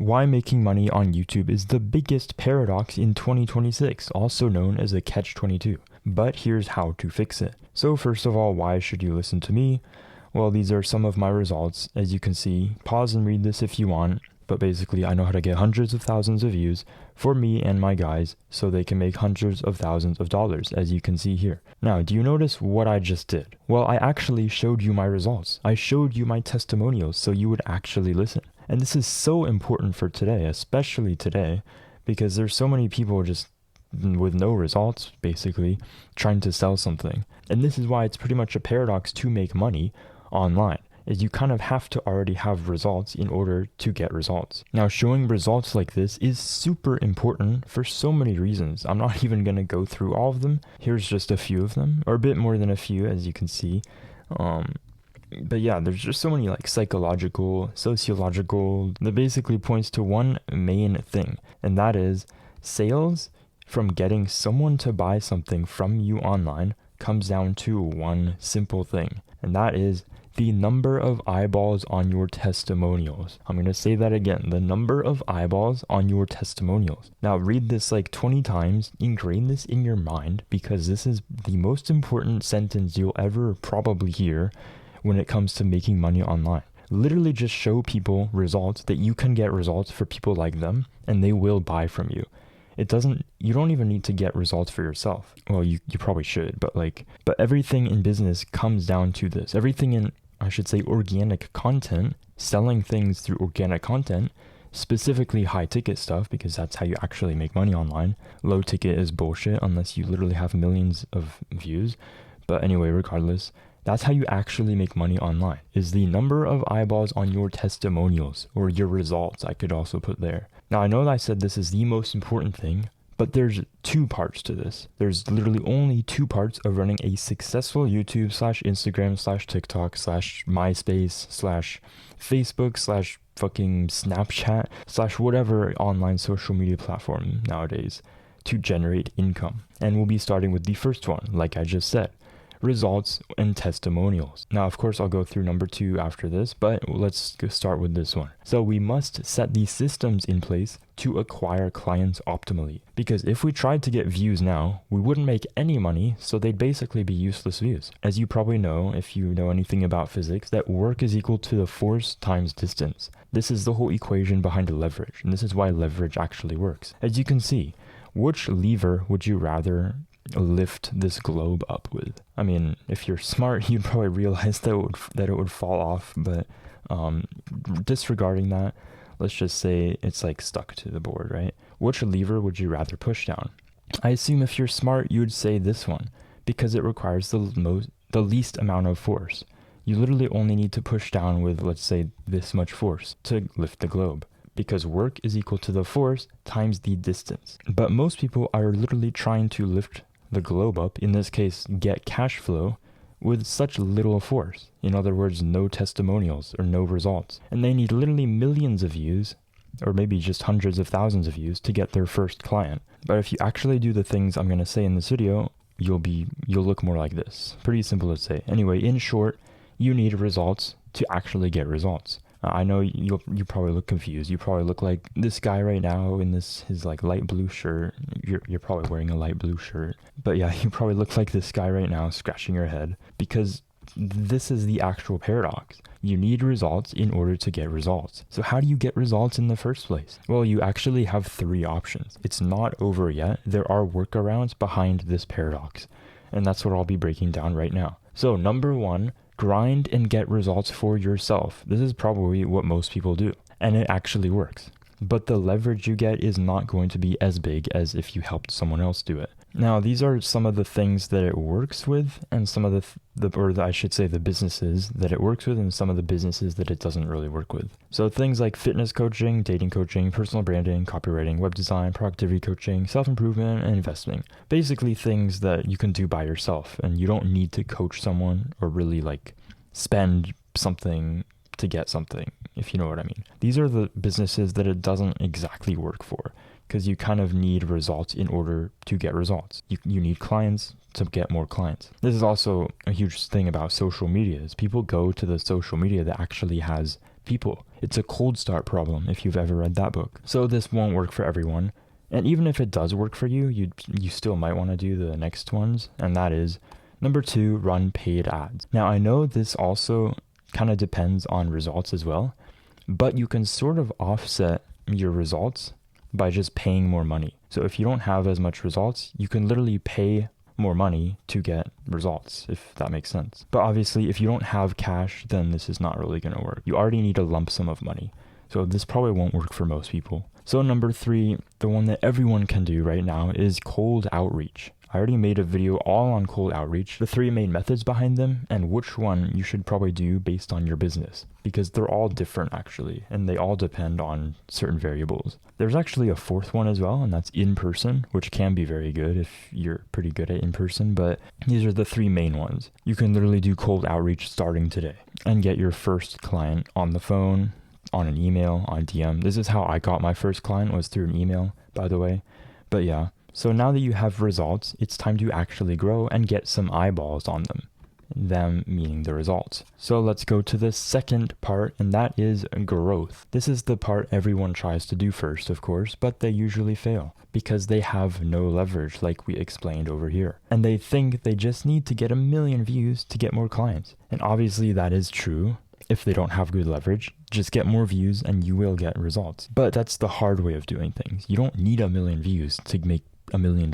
why making money on YouTube is the biggest paradox in 2026, also known as a catch-22. But here's how to fix it. So first of all, why should you listen to me? Well, these are some of my results. As you can see, pause and read this if you want. But basically, I know how to get hundreds of thousands of views for me and my guys so they can make hundreds of thousands of dollars, as you can see here. Now, do you notice what I just did? Well, I actually showed you my results. I showed you my testimonials so you would actually listen. And this is so important for today, especially today, because there's so many people just with no results, basically, trying to sell something. And this is why it's pretty much a paradox to make money online. Is you kind of have to already have results in order to get results. Now, showing results like this is super important for so many reasons. I'm not even going to go through all of them. Here's just a few of them, or a bit more than a few, as you can see. But yeah, there's just so many like psychological, sociological, that basically points to one main thing, and that is sales from getting someone to buy something from you online comes down to one simple thing, and that is the number of eyeballs on your testimonials. I'm going to say that again, the number of eyeballs on your testimonials. Now read this like 20 times, ingrain this in your mind, because this is the most important sentence you'll ever probably hear when it comes to making money online. Literally just show people results that you can get results for people like them, and they will buy from you. You don't even need to get results for yourself. Well, you probably should, but everything in business comes down to this. Everything in, I should say, organic content, selling things through organic content, specifically high ticket stuff, because that's how you actually make money online. Low ticket is bullshit unless you literally have millions of views. But anyway, regardless, that's how you actually make money online, is the number of eyeballs on your testimonials, or your results, I could also put there. Now, I know that I said this is the most important thing, but there's two parts to this. There's literally only two parts of running a successful YouTube /Instagram /TikTok /MySpace /Facebook fucking Snapchat /whatever online social media platform nowadays to generate income. And we'll be starting with the first one, like I just said. Results and testimonials. Now, of course, I'll go through number 2 after this, but let's start with this one. So we must set these systems in place to acquire clients optimally, because if we tried to get views now, we wouldn't make any money, so they'd basically be useless views. As you probably know, if you know anything about physics, that work is equal to the force times distance. This is the whole equation behind leverage, and this is why leverage actually works. As you can see, which lever would you rather lift this globe up with? I mean, if you're smart, you'd probably realize that it would fall off, but disregarding that, let's just say it's like stuck to the board, right? Which lever would you rather push down? I assume if you're smart, you would say this one, because it requires the least amount of force. You literally only need to push down with, let's say, this much force to lift the globe, because work is equal to the force times the distance. But most people are literally trying to lift the globe up, in this case, get cash flow, with such little force. In other words, no testimonials or no results. And they need literally millions of views, or maybe just hundreds of thousands of views to get their first client. But if you actually do the things I'm going to say in this video, you'll look more like this. Pretty simple to say. Anyway, in short, you need results to actually get results. I know you probably look confused. You probably look like this guy right now in his like light blue shirt. You're probably wearing a light blue shirt. But yeah, you probably look like this guy right now scratching your head, because this is the actual paradox. You need results in order to get results. So how do you get results in the first place? Well, you actually have 3 options. It's not over yet. There are workarounds behind this paradox, and that's what I'll be breaking down right now. So number 1, grind and get results for yourself. This is probably what most people do, and it actually works. But the leverage you get is not going to be as big as if you helped someone else do it. Now, these are some of the things that it works with, and some of the businesses that it works with, and some of the businesses that it doesn't really work with. So things like fitness coaching, dating coaching, personal branding, copywriting, web design, productivity coaching, self-improvement, and investing. Basically things that you can do by yourself, and you don't need to coach someone or really like spend something to get something, if you know what I mean. These are the businesses that it doesn't exactly work for, because you kind of need results in order to get results. You need clients to get more clients. This is also a huge thing about social media, is people go to the social media that actually has people. It's a cold start problem if you've ever read that book. So this won't work for everyone. And even if it does work for you, you still might want to do the next ones. And that is number 2, run paid ads. Now I know this also kind of depends on results as well, but you can sort of offset your results by just paying more money. So if you don't have as much results, you can literally pay more money to get results, if that makes sense. But obviously, if you don't have cash, then this is not really going to work. You already need a lump sum of money. So this probably won't work for most people. So number 3, the one that everyone can do right now is cold outreach. I already made a video all on cold outreach, the 3 main methods behind them, and which one you should probably do based on your business, because they're all different actually, and they all depend on certain variables. There's actually a 4th one as well, and that's in person, which can be very good if you're pretty good at in person, but these are the 3 main ones. You can literally do cold outreach starting today and get your first client on the phone, on an email, on DM. This is how I got my first client, was through an email, by the way. But yeah. So now that you have results, it's time to actually grow and get some eyeballs on them meaning the results. So let's go to the second part, and that is growth. This is the part everyone tries to do first, of course, but they usually fail because they have no leverage, like we explained over here. And they think they just need to get 1 million views to get more clients. And obviously that is true. If they don't have good leverage, just get more views and you will get results. But that's the hard way of doing things. You don't need 1 million views to make $1 million.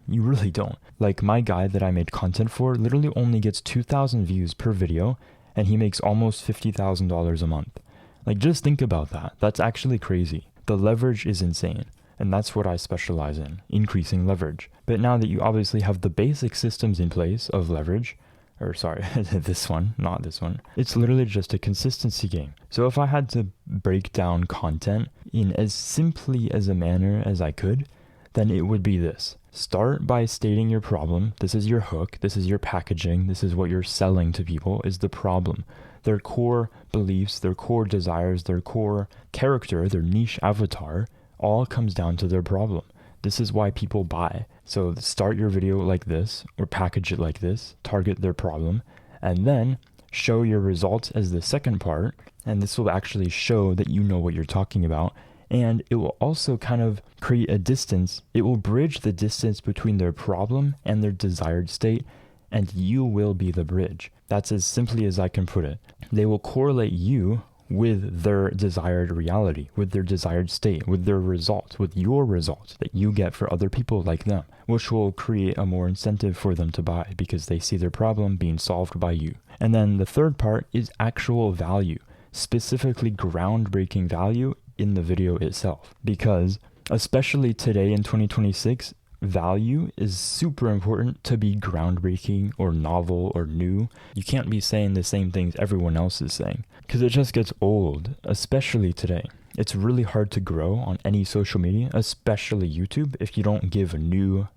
You really don't. Like my guy that I made content for literally only gets 2,000 views per video, and he makes almost $50,000 a month. Like just think about that. That's actually crazy. The leverage is insane. And that's what I specialize in, increasing leverage. But now that you obviously have the basic systems in place of leverage, or sorry, this one, not this one. It's literally just a consistency game. So if I had to break down content in as simply as a manner as I could, then it would be this. Start by stating your problem. This is your hook. This is your packaging. This is what you're selling to people, is the problem. Their core beliefs, their core desires, their core character, their niche avatar, all comes down to their problem. This is why people buy. So start your video like this, or package it like this, target their problem, and then show your results as the second part. And this will actually show that you know what you're talking about. And it will also kind of create a distance. It will bridge the distance between their problem and their desired state, and you will be the bridge. That's as simply as I can put it. They will correlate you with their desired reality, with their desired state, with their results, with your results that you get for other people like them, which will create a more incentive for them to buy because they see their problem being solved by you. And then the third part is actual value, specifically groundbreaking value in the video itself, because especially today in 2026, value is super important to be groundbreaking or novel or new. You can't be saying the same things everyone else is saying because it just gets old, especially today. It's really hard to grow on any social media, especially YouTube, if you don't give new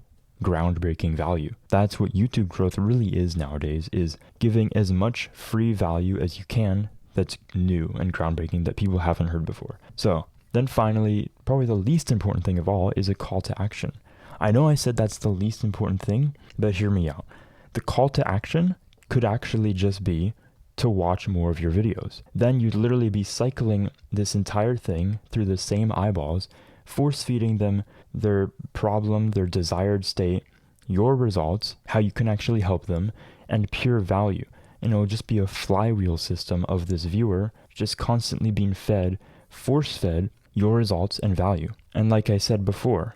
groundbreaking value. That's what YouTube growth really is nowadays, is giving as much free value as you can that's new and groundbreaking that people haven't heard before. So then finally, probably the least important thing of all is a call to action. I know I said that's the least important thing, but hear me out. The call to action could actually just be to watch more of your videos. Then you'd literally be cycling this entire thing through the same eyeballs, force feeding them their problem, their desired state, your results, how you can actually help them, and pure value. And it'll just be a flywheel system of this viewer just constantly being fed, force-fed your results and value. And like I said before,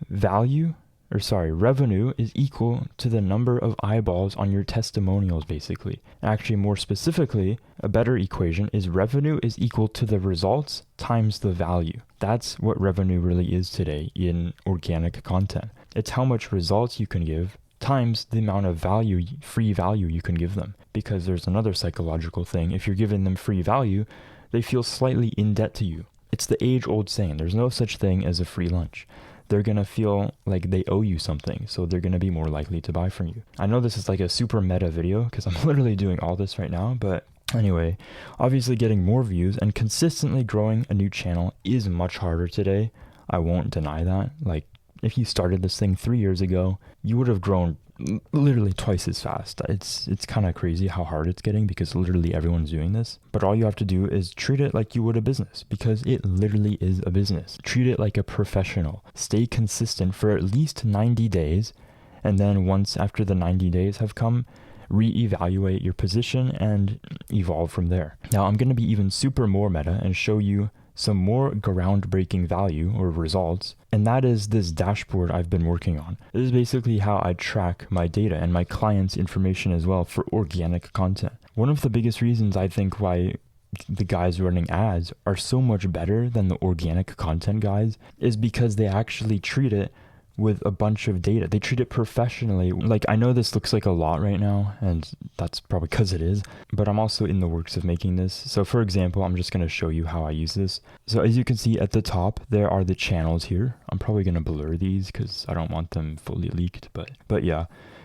revenue is equal to the number of eyeballs on your testimonials, basically. Actually, more specifically, a better equation is revenue is equal to the results times the value. That's what revenue really is today in organic content. It's how much results you can give times the amount of value, free value you can give them. Because there's another psychological thing. If you're giving them free value, they feel slightly in debt to you. It's the age-old saying, there's no such thing as a free lunch. They're going to feel like they owe you something, so they're going to be more likely to buy from you. I know this is like a super meta video because I'm literally doing all this right now, but anyway, obviously getting more views and consistently growing a new channel is much harder today. I won't deny that. Like, if you started this thing 3 years ago, you would have grown literally twice as fast. It's kind of crazy how hard it's getting because literally everyone's doing this. But all you have to do is treat it like you would a business, because it literally is a business. Treat it like a professional. Stay consistent for at least 90 days. And then once after the 90 days have come, reevaluate your position and evolve from there. Now I'm going to be even super more meta and show you some more groundbreaking value or results, and that is this dashboard I've been working on. This is basically how I track my data and my clients' information as well for organic content. One of the biggest reasons I think why the guys running ads are so much better than the organic content guys is because they actually treat it with a bunch of data. They treat it professionally. Like, I know this looks like a lot right now, and that's probably because it is, but I'm also in the works of making this. So for example, I'm just going to show you how I use this. So as you can see at the top, there are the channels here. I'm probably going to blur these because I don't want them fully leaked, but yeah.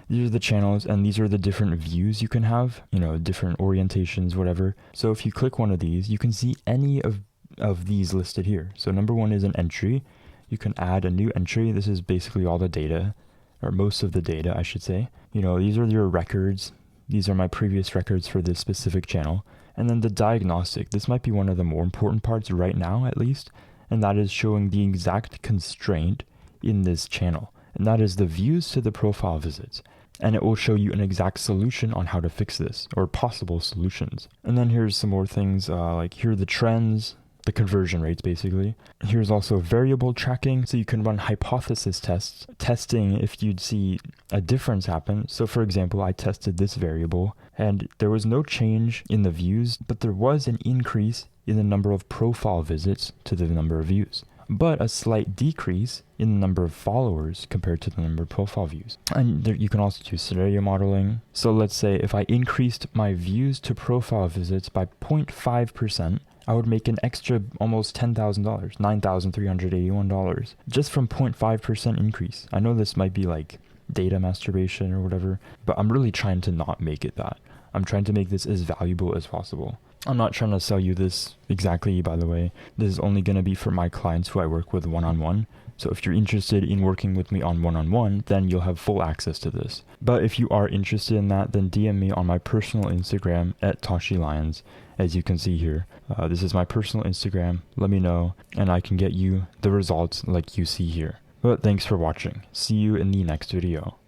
These are the channels, and these are the different views you can have, you know, different orientations, whatever. So if you click one of these, you can see any of these listed here. So number one is an entry. You can add a new entry. This is basically all the data, or most of the data, I should say. You know, these are your records. These are my previous records for this specific channel. And then the diagnostic. This might be one of the more important parts right now, at least. And that is showing the exact constraint in this channel. And that is the views to the profile visits. And it will show you an exact solution on how to fix this, or possible solutions. And then here's some more things, like here are the trends, the conversion rates basically. Here's also variable tracking, so you can run hypothesis tests, testing if you'd see a difference happen. So for example, I tested this variable and there was no change in the views, but there was an increase in the number of profile visits to the number of views, but a slight decrease in the number of followers compared to the number of profile views. And there, you can also do scenario modeling. So let's say if I increased my views to profile visits by 0.5%, I would make an extra almost $10,000, $9,381, just from 0.5% increase. I know this might be like data masturbation or whatever, but I'm really trying to not make it that. I'm trying to make this as valuable as possible. I'm not trying to sell you this exactly, by the way. This is only going to be for my clients who I work with one-on-one. So if you're interested in working with me on one-on-one, then you'll have full access to this. But if you are interested in that, then DM me on my personal Instagram at tashielyonns, as you can see here. This is my personal Instagram. Let me know, and I can get you the results like you see here. But thanks for watching. See you in the next video.